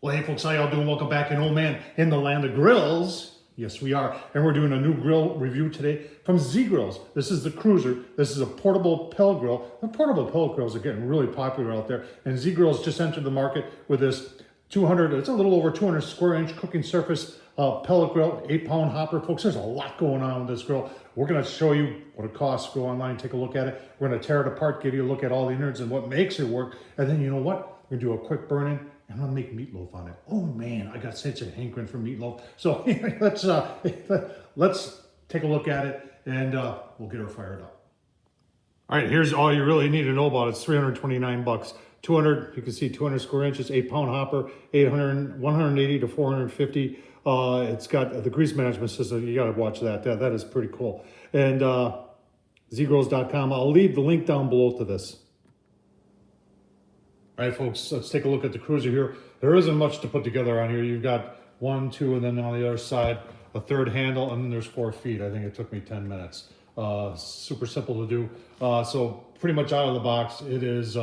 Well, hey folks, how y'all doing? Welcome back. And oh man, in the land of grills, yes we are. And we're doing a new grill review today from Z Grills. This is the Cruiser. This is a portable pellet grill. The portable pellet grills are getting really popular out there. And Z Grills just entered the market with this 200, it's a little over 200 square inch cooking surface pellet grill, 8-pound hopper. Folks, there's a lot going on with this grill. We're gonna show you what it costs. Go online, take a look at it. We're gonna tear it apart, give you a look at all the innards and what makes it work. And then you know what? We're gonna do a quick burn-in. I'm gonna make meatloaf on it. Oh man, I got such a hankering for meatloaf. So let's take a look at it and we'll get her fired up. All right, here's all you really need to know about it. It's 329 bucks. 200, you can see 200 square inches, 8-pound hopper, 180 to 450. It's got the grease management system. You gotta watch that. That is pretty cool. And zgrills.com. I'll leave the link down below to this. All right, folks, let's take a look at the Cruiser here. There isn't much to put together on here. You've got 1, 2, and then on the other side, a third handle, and then there's 4 feet. I think it took me 10 minutes. Super simple to do. So pretty much out of the box, it is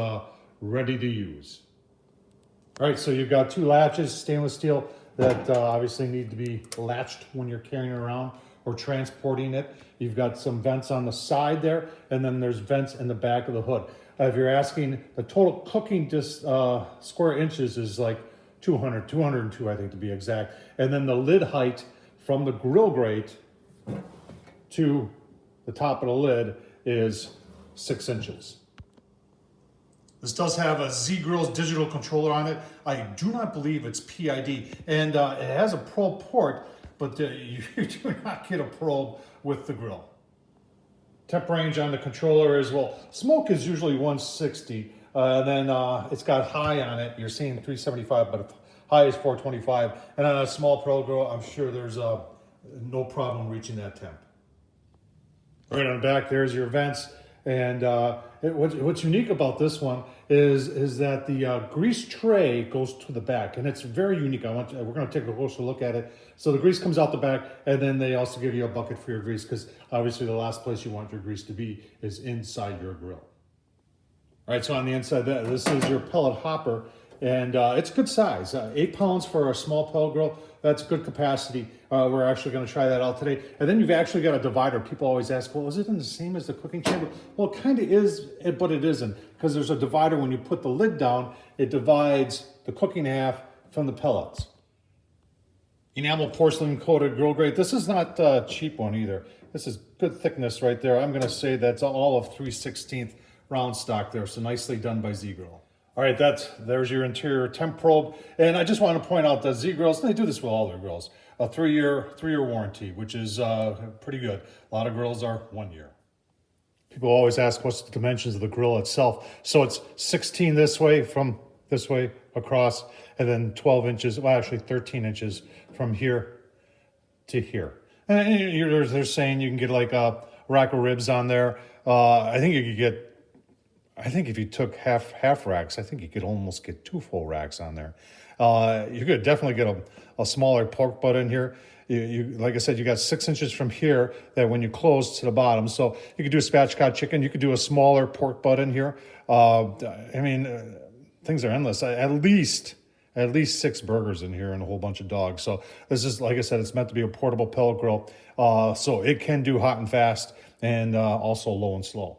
ready to use. All right, so you've got 2 latches, stainless steel, that obviously need to be latched when you're carrying it around or transporting it. You've got some vents on the side there, and then there's vents in the back of the hood. If you're asking, the total cooking square inches is like 202, I think to be exact. And then the lid height from the grill grate to the top of the lid is 6 inches. This does have a Z Grills digital controller on it. I do not believe it's PID. And it has a probe port, but you do not get a probe with the grill. Temp range on the controller is, well, smoke is usually 160. Then it's got high on it. You're seeing 375, but high is 425. And on a small Pro grill, I'm sure there's no problem reaching that temp. Right on the back, there's your vents. And what's unique about this one is that the grease tray goes to the back, and it's very unique. We're going to take a closer look at it. So the grease comes out the back, and then they also give you a bucket for your grease, because obviously the last place you want your grease to be is inside your grill. All right, so on the inside, this is your pellet hopper, and it's good size. 8 pounds for a small pellet grill. That's good capacity. We're actually going to try that out today. And then you've actually got a divider. People always ask, well, is it the same as the cooking chamber? Well, it kind of is, but it isn't, because there's a divider. When you put the lid down, it divides the cooking half from the pellets. Enamel porcelain coated grill grate. This is not a cheap one either. This is good thickness right there. I'm going to say that's all of 3/16 round stock there. So nicely done by Z Grill. All right, there's your interior temp probe. And I just want to point out that Z Grills, they do this with all their grills. A 3-year warranty, which is pretty good. A lot of grills are 1 year. People always ask what's the dimensions of the grill itself. So it's 16 this way, from this way across, and then 12 inches, well actually 13 inches from here to here. And they're saying you can get like a rack of ribs on there. I think you could get, if you took half racks, I think you could almost get 2 full racks on there. You could definitely get a smaller pork butt in here. You like I said, you got 6 inches from here that when you close to the bottom. So you could do a spatchcock chicken. You could do a smaller pork butt in here. I mean, things are endless. At least 6 burgers in here and a whole bunch of dogs. So this is, like I said, it's meant to be a portable pellet grill. So it can do hot and fast and also low and slow.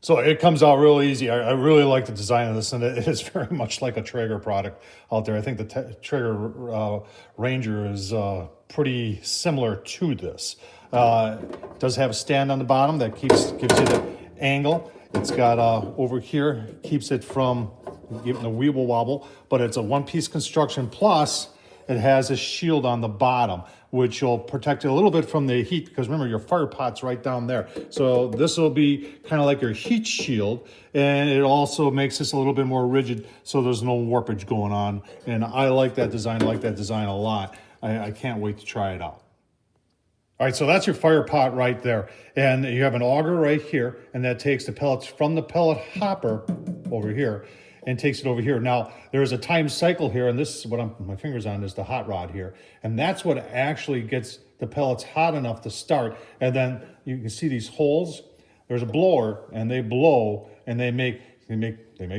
So it comes out real easy. I really like the design of this, and it is very much like a Traeger product out there. I think the Traeger Ranger is pretty similar to this. It does have a stand on the bottom that gives you the angle. It's got over here, keeps it from giving the weeble wobble, but it's a one-piece construction, plus it has a shield on the bottom, which will protect it a little bit from the heat, because remember, your fire pot's right down there. So this will be kind of like your heat shield, and it also makes this a little bit more rigid, so there's no warpage going on. And I like that design, a lot. I can't wait to try it out. All right, so that's your fire pot right there. And you have an auger right here, and that takes the pellets from the pellet hopper over here and takes it over here. Now, there's a time cycle here, and this is what my finger's on, is the hot rod here. And that's what actually gets the pellets hot enough to start. And then you can see these holes. There's a blower, and they blow, and they make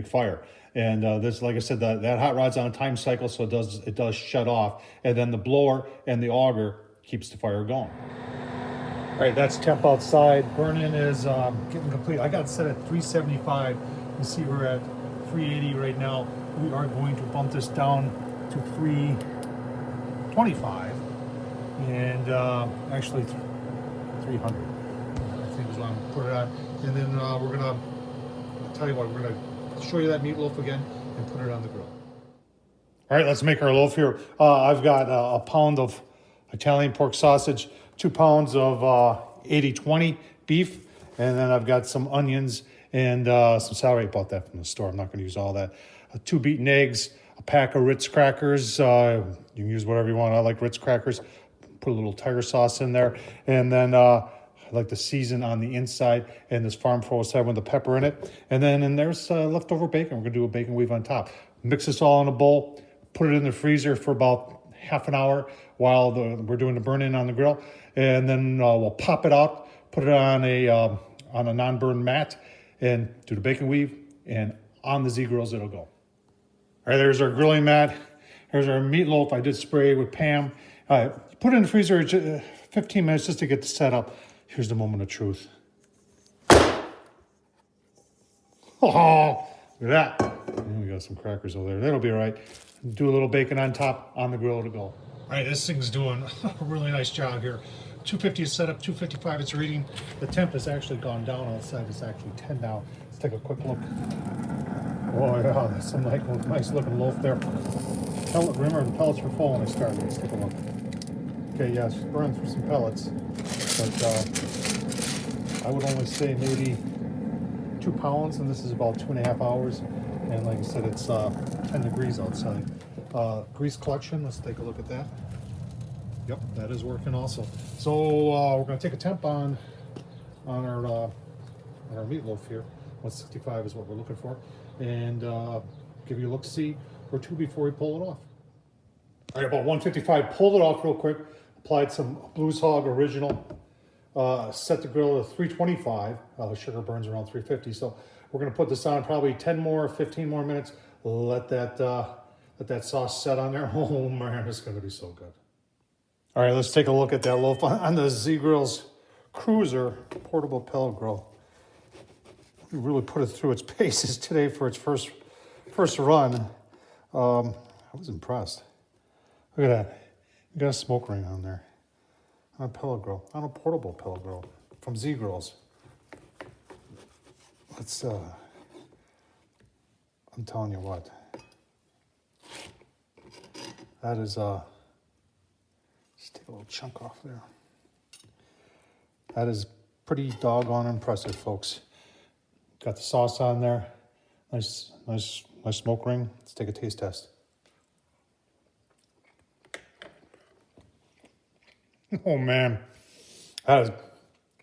fire. And this, like I said, that hot rod's on a time cycle, so it does shut off. And then the blower and the auger keeps the fire going. All right, that's temp outside. Burn-in is getting complete. I got it set at 375. You see we're at 380 right now. We are going to bump this down to 325 and actually 300. I think is what I'm gonna put it on. And then we're gonna, I'll tell you what, we're gonna show you that meatloaf again and put it on the grill. All right, let's make our loaf here. I've got a pound of Italian pork sausage, 2 pounds of 80/20 beef, and then I've got some onions and some celery. I bought that from the store. I'm not going to use all that. 2 beaten eggs, a pack of Ritz crackers. You can use whatever you want. I like Ritz crackers. Put a little tiger sauce in there, and then I like the season on the inside, and this Farm 407 with the pepper in it. And then there's leftover bacon. We're going to do a bacon weave on top. Mix this all in a bowl. Put it in the freezer for about half an hour while we're doing the burn-in on the grill, and then we'll pop it out, put it on a non-burn mat, and do the bacon weave, and on the Z grills it'll go. All right, there's our grilling mat. Here's our meatloaf. I did spray with Pam. Put it in the freezer 15 minutes just to get the setup. Here's the moment of truth. Oh, look at that. And we got some crackers over there. That'll be all right. Do a little bacon on top, on the grill to go. All right, this thing's doing a really nice job here. 250 is set up, 255 it's reading. The temp has actually gone down outside. It's actually 10 now. Let's take a quick look. Oh yeah, that's some nice looking loaf there. Remember, the pellets were full when I started. Let's take a look. Okay, yes, burned through some pellets, but I would only say maybe 2 pounds, and this is about 2.5 hours. And like I said, it's 10 degrees outside. Grease collection, let's take a look at that. Yep, that is working also. So we're going to take a temp on our meatloaf here. 165 is what we're looking for, and give you a look-see or two before we pull it off. All right, about 155. Pulled it off real quick. Applied some Blues Hog Original. Set the grill to 325. The sugar burns around 350. So we're going to put this on probably 10 more, 15 more minutes. Let that sauce set on there. Oh man, it's going to be so good. All right, let's take a look at that loaf on the Z Grill's Cruiser portable pellet grill. We really put it through its paces today for its first run. I was impressed. Look at that. You got a smoke ring on there. On a pellet grill, on a portable pellet grill from Z Grills. Let's, I'm telling you what. That is, let's take a little chunk off there. That is pretty doggone impressive, folks. Got the sauce on there. Nice smoke ring. Let's take a taste test. Oh man, that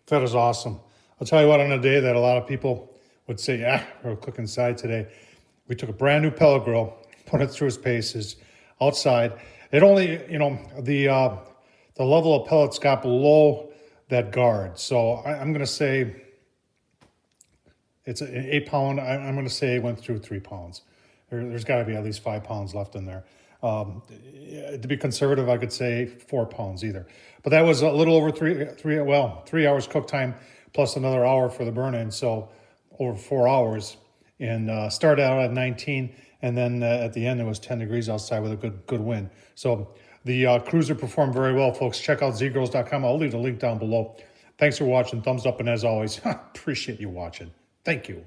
is awesome. I'll tell you what, on a day that a lot of people would say, we're cooking inside today, we took a brand new pellet grill, put it through its paces outside. It only, the level of pellets got below that guard. So I'm going to say it's an 8 pound. I'm going to say it went through 3 pounds. There's got to be at least 5 pounds left in there. To be conservative, I could say 4 pounds either. But that was a little over 3 hours cook time plus another hour for the burn-in. So over 4 hours, and started out at 19, and then at the end it was 10 degrees outside with a good wind. So the Cruiser performed very well, folks. Check out zgrills.com. I'll leave the link down below. Thanks for watching. Thumbs up, and as always, appreciate you watching. Thank you.